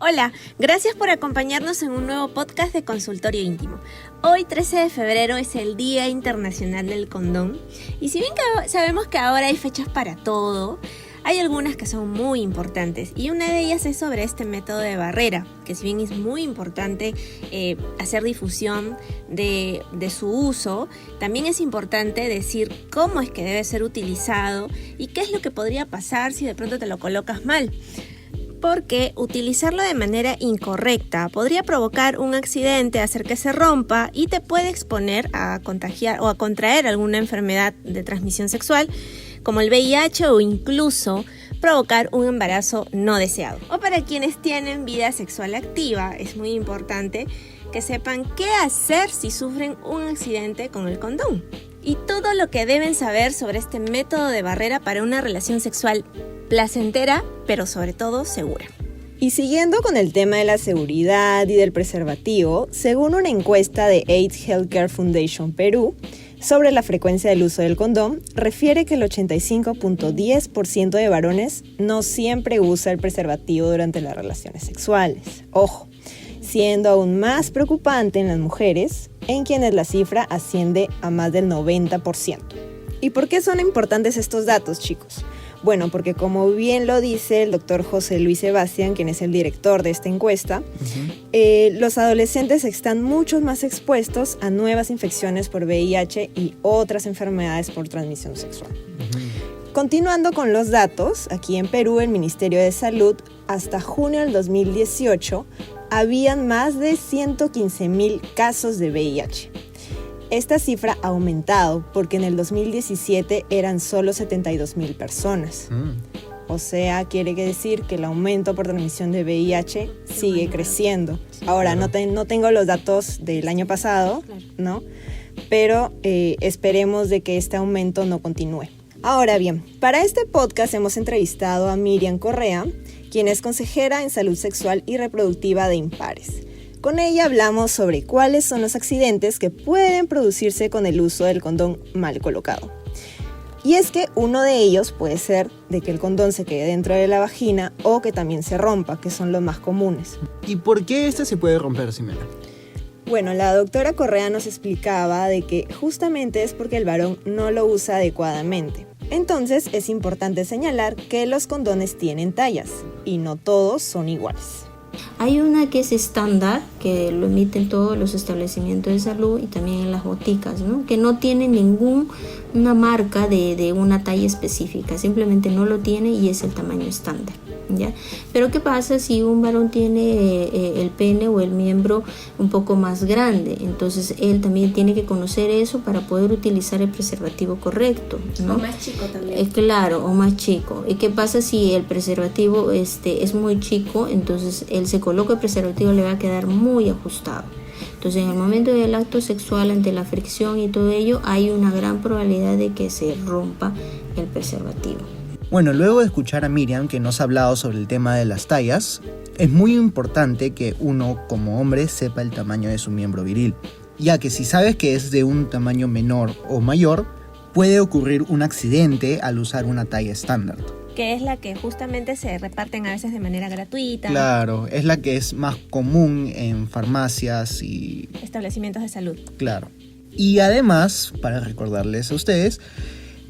Hola, gracias por acompañarnos en un nuevo podcast de Consultorio Íntimo. Hoy, 13 de febrero, es el Día Internacional del Condón. Y si bien sabemos que ahora hay fechas para todo, hay algunas que son muy importantes. Y una de ellas es sobre este método de barrera, que si bien es muy importante hacer difusión de su uso, también es importante decir cómo es que debe ser utilizado y qué es lo que podría pasar si de pronto te lo colocas mal. Porque utilizarlo de manera incorrecta podría provocar un accidente, hacer que se rompa y te puede exponer a contagiar o a contraer alguna enfermedad de transmisión sexual como el VIH o incluso provocar un embarazo no deseado. O para quienes tienen vida sexual activa, es muy importante que sepan qué hacer si sufren un accidente con el condón. Y todo lo que deben saber sobre este método de barrera para una relación sexual placentera, pero sobre todo segura. Y siguiendo con el tema de la seguridad y del preservativo, según una encuesta de AIDS Healthcare Foundation Perú sobre la frecuencia del uso del condón, refiere que el 85.10% de varones no siempre usa el preservativo durante las relaciones sexuales. Ojo, siendo aún más preocupante en las mujeres, en quienes la cifra asciende a más del 90%. ¿Y por qué son importantes estos datos, chicos? Bueno, porque como bien lo dice el doctor José Luis Sebastián, quien es el director de esta encuesta, los adolescentes están mucho más expuestos a nuevas infecciones por VIH y otras enfermedades por transmisión sexual. Continuando con los datos, aquí en Perú el Ministerio de Salud, hasta junio del 2018, habían más de 115,000 casos de VIH. Esta cifra ha aumentado porque en el 2017 eran solo 72,000 personas. O sea, quiere decir que el aumento por transmisión de VIH sigue creciendo. Ahora, no tengo los datos del año pasado, ¿no? Pero esperemos de que este aumento no continúe. Ahora bien, para este podcast hemos entrevistado a Miriam Correa, quien es consejera en salud sexual y reproductiva de Impares. Con ella hablamos sobre cuáles son los accidentes que pueden producirse con el uso del condón mal colocado. Y es que uno de ellos puede ser de que el condón se quede dentro de la vagina o que también se rompa, que son los más comunes. ¿Y por qué este se puede romper, Ximena? Bueno, la doctora Correa nos explicaba de que justamente es porque el varón no lo usa adecuadamente. Entonces es importante señalar que los condones tienen tallas y no todos son iguales. Hay una que es estándar, que lo emiten todos los establecimientos de salud y también en las boticas, ¿no? Que no tiene ninguna marca de una talla específica, simplemente no lo tiene y es el tamaño estándar, ¿ya? Pero ¿qué pasa si un varón tiene el pene o el miembro un poco más grande? Entonces él también tiene que conocer eso para poder utilizar el preservativo correcto, ¿no? O más chico también. Claro, o más chico. ¿Y qué pasa si el preservativo es muy chico? Entonces él se coloca el preservativo, le va a quedar muy ajustado. Entonces en el momento del acto sexual, ante la fricción y todo ello, hay una gran probabilidad de que se rompa el preservativo. Bueno, luego de escuchar a Miriam, que nos ha hablado sobre el tema de las tallas, es muy importante que uno, como hombre, sepa el tamaño de su miembro viril, ya que si sabes que es de un tamaño menor o mayor, puede ocurrir un accidente al usar una talla estándar. Que es la que justamente se reparten a veces de manera gratuita. Claro, es la que es más común en farmacias y establecimientos de salud. Claro. Y además, para recordarles a ustedes,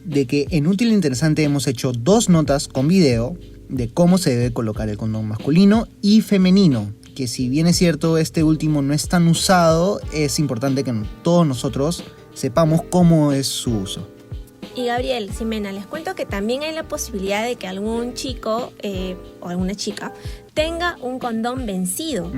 de que en Útil e Interesante hemos hecho 2 notas con video de cómo se debe colocar el condón masculino y femenino, que si bien es cierto este último no es tan usado, es importante que todos nosotros sepamos cómo es su uso. Y Gabriel, Ximena, les cuento que también hay la posibilidad de que algún chico o alguna chica tenga un condón vencido.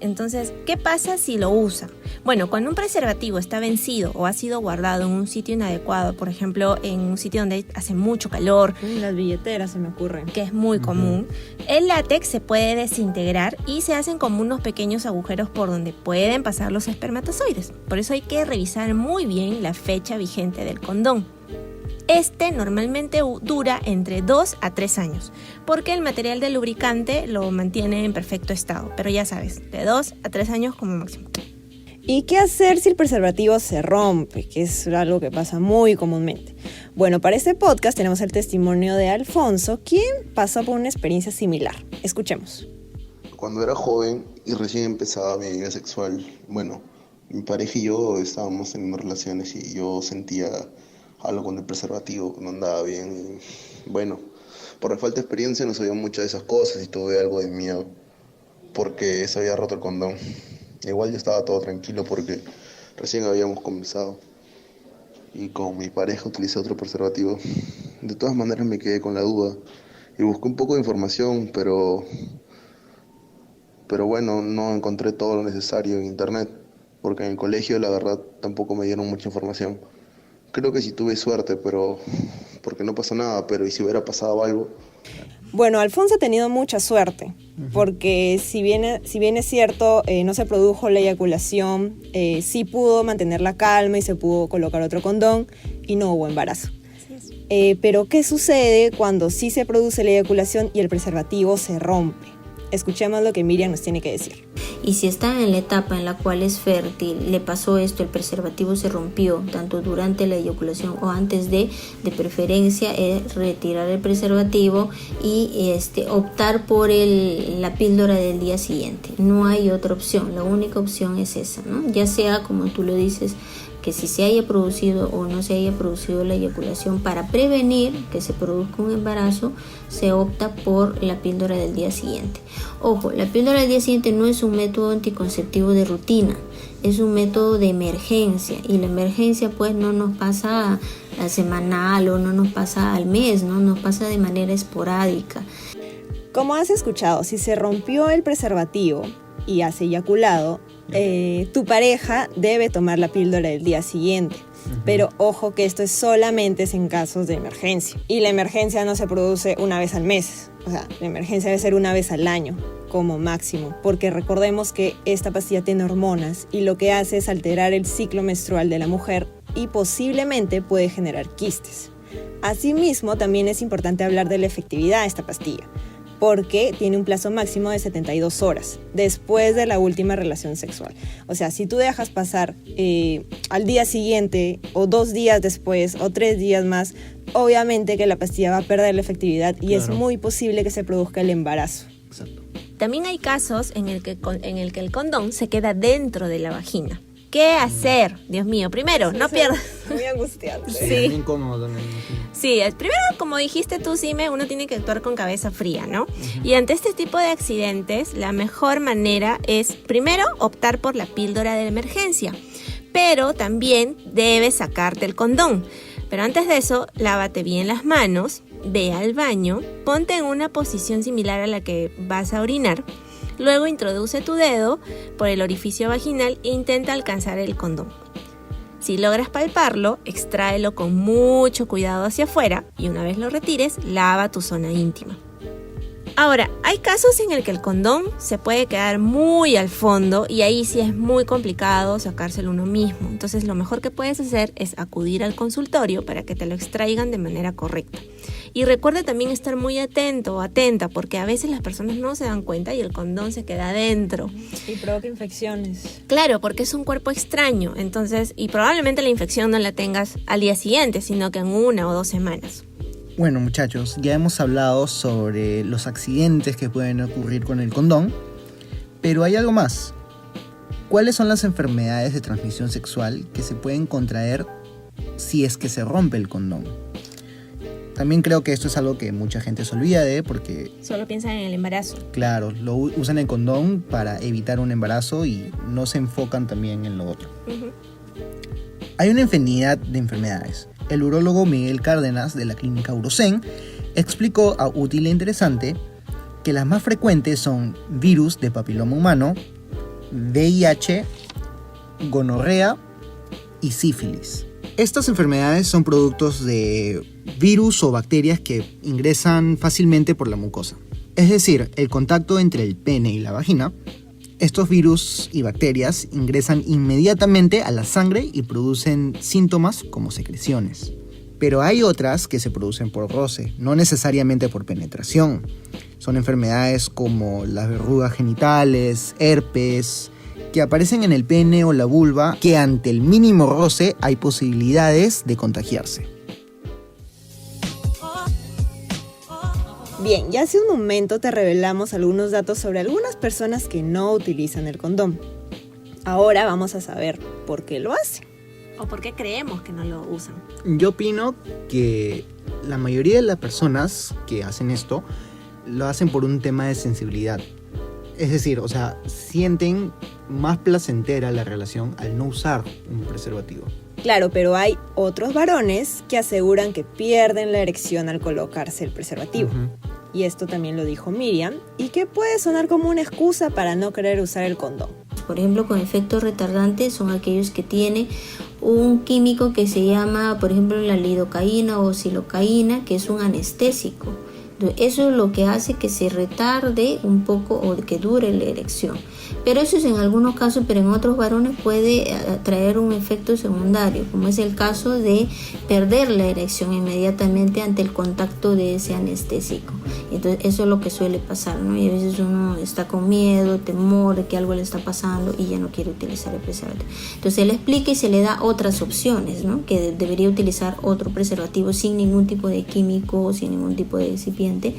Entonces, ¿qué pasa si lo usa? Bueno, cuando un preservativo está vencido o ha sido guardado en un sitio inadecuado, por ejemplo, en un sitio donde hace mucho calor, Las billeteras se me ocurren. que es muy común, el látex se puede desintegrar y se hacen como unos pequeños agujeros por donde pueden pasar los espermatozoides. Por eso hay que revisar muy bien la fecha vigente del condón. Este normalmente dura entre 2 a 3 años, porque el material del lubricante lo mantiene en perfecto estado, pero ya sabes, de 2 a 3 años como máximo. ¿Y qué hacer si el preservativo se rompe? Que es algo que pasa muy comúnmente. Bueno, para este podcast tenemos el testimonio de Alfonso, quien pasó por una experiencia similar. Escuchemos. Cuando era joven y recién empezaba mi vida sexual, bueno, mi pareja y yo estábamos en unas relaciones y yo sentía algo con el preservativo, que no andaba bien. Y, bueno, por la falta de experiencia no sabía muchas de esas cosas y tuve algo de miedo porque se había roto el condón. Igual yo estaba todo tranquilo porque recién habíamos comenzado y con mi pareja utilicé otro preservativo. De todas maneras me quedé con la duda y busqué un poco de información, pero bueno, no encontré todo lo necesario en internet, porque en el colegio la verdad tampoco me dieron mucha información. Creo que sí tuve suerte, pero porque no pasó nada, pero ¿y si hubiera pasado algo? Bueno, Alfonso ha tenido mucha suerte, porque si bien es cierto, no se produjo la eyaculación, sí pudo mantener la calma y se pudo colocar otro condón y no hubo embarazo. Pero ¿qué sucede cuando sí se produce la eyaculación y el preservativo se rompe? Escuchemos lo que Miriam nos tiene que decir. Y si está en la etapa en la cual es fértil, le pasó esto, el preservativo se rompió, tanto durante la eyaculación o antes de preferencia es retirar el preservativo y optar por la píldora del día siguiente. No hay otra opción, la única opción es esa, ¿no? Ya sea, como tú lo dices, que si se haya producido o no se haya producido la eyaculación, para prevenir que se produzca un embarazo, se opta por la píldora del día siguiente. Ojo, la píldora del día siguiente no es un método anticonceptivo de rutina, es un método de emergencia, y la emergencia pues no nos pasa a semanal o no nos pasa al mes, no nos pasa de manera esporádica. Como has escuchado, si se rompió el preservativo y has eyaculado, tu pareja debe tomar la píldora del día siguiente. Pero ojo que esto es solamente en casos de emergencia. Y la emergencia no se produce una vez al mes. O sea, la emergencia debe ser una vez al año, como máximo. Porque recordemos que esta pastilla tiene hormonas y lo que hace es alterar el ciclo menstrual de la mujer y posiblemente puede generar quistes. Asimismo, también es importante hablar de la efectividad de esta pastilla, porque tiene un plazo máximo de 72 horas después de la última relación sexual. O sea, si tú dejas pasar al día siguiente, o 2 días después, o 3 días más, obviamente que la pastilla va a perder la efectividad y es muy posible que se produzca el embarazo. Exacto. También hay casos en el que el condón se queda dentro de la vagina. ¿Qué hacer? Dios mío, primero, no pierdas. Muy angustiante. Sí. Muy incómodo también. Sí, primero, como dijiste tú, Sime, uno tiene que actuar con cabeza fría, ¿no? Y ante este tipo de accidentes, la mejor manera es, primero, optar por la píldora de emergencia. Pero también debes sacarte el condón. Pero antes de eso, lávate bien las manos, ve al baño, ponte en una posición similar a la que vas a orinar. Luego introduce tu dedo por el orificio vaginal e intenta alcanzar el condón. Si logras palparlo, extráelo con mucho cuidado hacia afuera y una vez lo retires, lava tu zona íntima. Ahora, hay casos en el que el condón se puede quedar muy al fondo y ahí sí es muy complicado sacárselo uno mismo. Entonces lo mejor que puedes hacer es acudir al consultorio para que te lo extraigan de manera correcta. Y recuerda también estar muy atento o atenta, porque a veces las personas no se dan cuenta y el condón se queda adentro. Y provoca infecciones. Claro, porque es un cuerpo extraño, entonces, y probablemente la infección no la tengas al día siguiente, sino que en 1 o 2 semanas. Bueno, muchachos, ya hemos hablado sobre los accidentes que pueden ocurrir con el condón, pero hay algo más. ¿Cuáles son las enfermedades de transmisión sexual que se pueden contraer si es que se rompe el condón? También creo que esto es algo que mucha gente se olvida porque... Solo piensan en el embarazo. Claro, usan el condón para evitar un embarazo y no se enfocan también en lo otro. Hay una infinidad de enfermedades. El urólogo Miguel Cárdenas de la clínica Urocen explicó a Útil e Interesante que las más frecuentes son virus de papiloma humano, VIH, gonorrea y sífilis. Estas enfermedades son productos de virus o bacterias que ingresan fácilmente por la mucosa. Es decir, el contacto entre el pene y la vagina. Estos virus y bacterias ingresan inmediatamente a la sangre y producen síntomas como secreciones. Pero hay otras que se producen por roce, no necesariamente por penetración. Son enfermedades como las verrugas genitales, herpes, que aparecen en el pene o la vulva, que ante el mínimo roce hay posibilidades de contagiarse. Bien, ya hace un momento te revelamos algunos datos sobre algunas personas que no utilizan el condón. Ahora vamos a saber por qué lo hacen. ¿O por qué creemos que no lo usan? Yo opino que la mayoría de las personas que hacen esto lo hacen por un tema de sensibilidad. Es decir, o sea, sienten más placentera la relación al no usar un preservativo. Claro, pero hay otros varones que aseguran que pierden la erección al colocarse el preservativo. Y esto también lo dijo Miriam, y que puede sonar como una excusa para no querer usar el condón. Por ejemplo, con efectos retardantes son aquellos que tienen un químico que se llama, por ejemplo, la lidocaína o silocaína, que es un anestésico. Eso es lo que hace que se retarde un poco o que dure la erección. Pero eso es en algunos casos, pero en otros varones puede traer un efecto secundario, como es el caso de perder la erección inmediatamente ante el contacto de ese anestésico. Entonces eso es lo que suele pasar, ¿no? Y a veces uno está con miedo, temor de que algo le está pasando y ya no quiere utilizar el preservativo. Entonces se le explica y se le da otras opciones, ¿no? Que debería utilizar otro preservativo sin ningún tipo de químico, sin ningún tipo de excipiente,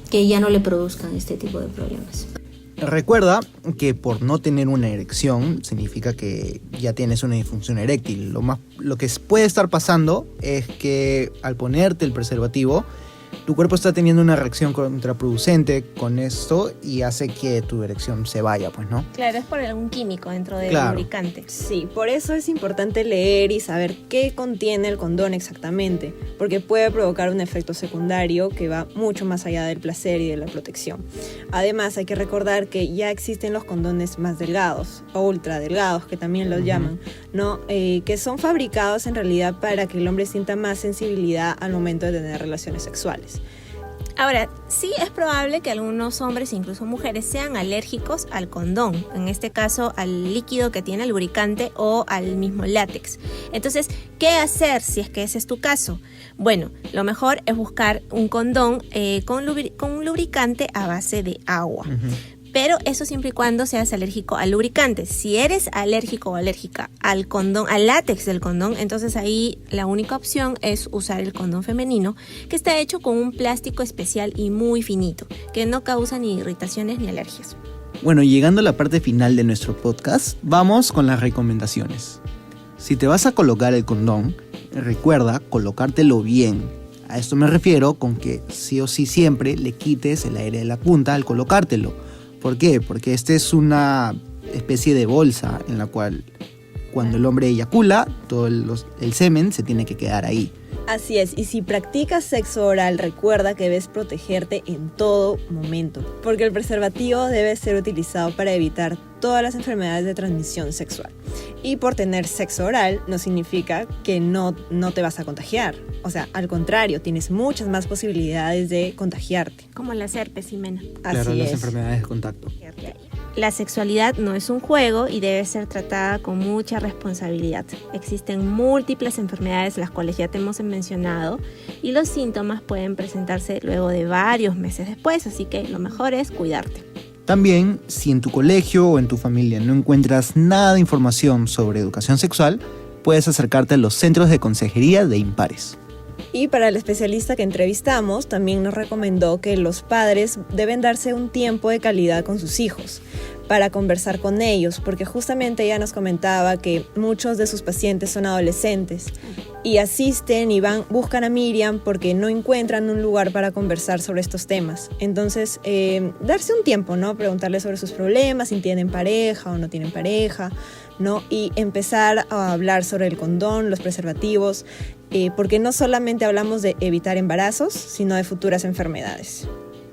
que ya no le produzcan este tipo de problemas. Recuerda que por no tener una erección significa que ya tienes una disfunción eréctil. Lo que puede estar pasando es que al ponerte el preservativo, tu cuerpo está teniendo una reacción contraproducente con esto y hace que tu erección se vaya, pues, ¿no? Claro, es por algún químico dentro del lubricante. Sí, por eso es importante leer y saber qué contiene el condón exactamente, porque puede provocar un efecto secundario que va mucho más allá del placer y de la protección. Además, hay que recordar que ya existen los condones más delgados, o ultra delgados, que también los llaman, ¿no? Que son fabricados en realidad para que el hombre sienta más sensibilidad al momento de tener relaciones sexuales. Ahora, sí es probable que algunos hombres, incluso mujeres, sean alérgicos al condón, en este caso al líquido que tiene el lubricante o al mismo látex. Entonces, ¿qué hacer si es que ese es tu caso? Bueno, lo mejor es buscar un condón con un lubricante a base de agua. Pero eso siempre y cuando seas alérgico al lubricante. Si eres alérgico o alérgica al condón, al látex del condón, entonces ahí la única opción es usar el condón femenino, que está hecho con un plástico especial y muy finito, que no causa ni irritaciones ni alergias. Bueno, llegando a la parte final de nuestro podcast, vamos con las recomendaciones. Si te vas a colocar el condón, recuerda colocártelo bien. A esto me refiero con que sí o sí siempre le quites el aire de la punta al colocártelo. ¿Por qué? Porque esta es una especie de bolsa en la cual cuando el hombre eyacula, todo el semen se tiene que quedar ahí. Así es, y si practicas sexo oral, recuerda que debes protegerte en todo momento, porque el preservativo debe ser utilizado para evitar todas las enfermedades de transmisión sexual. Y por tener sexo oral no significa que no te vas a contagiar. O sea, al contrario, tienes muchas más posibilidades de contagiarte. Como las herpes, Ximena. Claro, las enfermedades de contacto. La sexualidad no es un juego y debe ser tratada con mucha responsabilidad. Existen múltiples enfermedades, las cuales ya te hemos mencionado, y los síntomas pueden presentarse luego de varios meses después, así que lo mejor es cuidarte. También, si en tu colegio o en tu familia no encuentras nada de información sobre educación sexual, puedes acercarte a los centros de consejería de impares. Y para el especialista que entrevistamos, también nos recomendó que los padres deben darse un tiempo de calidad con sus hijos para conversar con ellos, porque justamente ella nos comentaba que muchos de sus pacientes son adolescentes y asisten y buscan a Miriam porque no encuentran un lugar para conversar sobre estos temas. Entonces, darse un tiempo, ¿no? Preguntarles sobre sus problemas, si tienen pareja o no tienen pareja, ¿no? Y empezar a hablar sobre el condón, los preservativos, porque no solamente hablamos de evitar embarazos, sino de futuras enfermedades.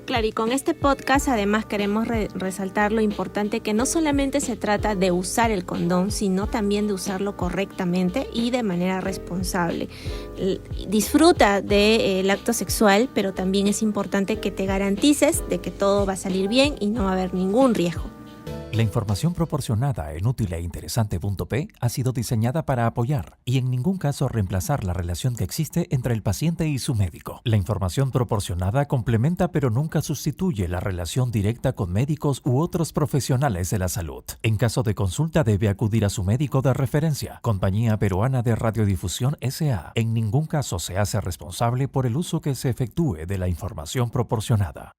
Claro, y con este podcast además queremos resaltar lo importante que no solamente se trata de usar el condón, sino también de usarlo correctamente y de manera responsable. Disfruta del acto sexual, pero también es importante que te garantices de que todo va a salir bien y no va a haber ningún riesgo. La información proporcionada en útileinteresante.p ha sido diseñada para apoyar y en ningún caso reemplazar la relación que existe entre el paciente y su médico. La información proporcionada complementa pero nunca sustituye la relación directa con médicos u otros profesionales de la salud. En caso de consulta debe acudir a su médico de referencia. Compañía Peruana de Radiodifusión S.A. En ningún caso se hace responsable por el uso que se efectúe de la información proporcionada.